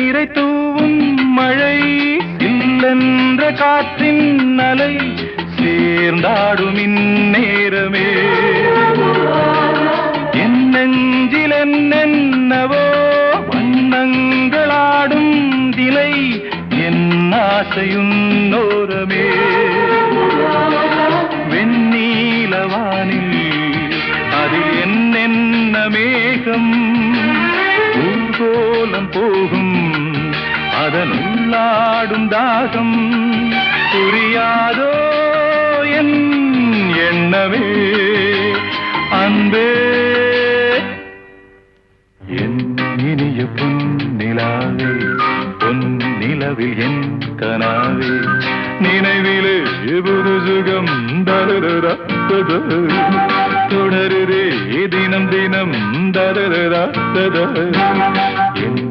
நீரை தூவும் மழை இல்லென்ற காற்றின் அலை சேர்ந்தாடும் இந்நேரமே என் நெஞ்சில் என்னென்னவோ வண்ணங்களாடும் திலை என் ஆசையுன்னோரமே வெண்ணீலவானில் அதில் என்னென்ன மேகம் ஊர்கோலம் போகும் அதன் உள்ளாடும் தாகம் புரியாதோ என் எண்ணமே அன்பே என் இனிய பொன்னிலாவே பொன்னிலவில் என் கனாவே நினைவிலே புது சுகம் தருதா தொடருதே தினம் தினம் தருதா என்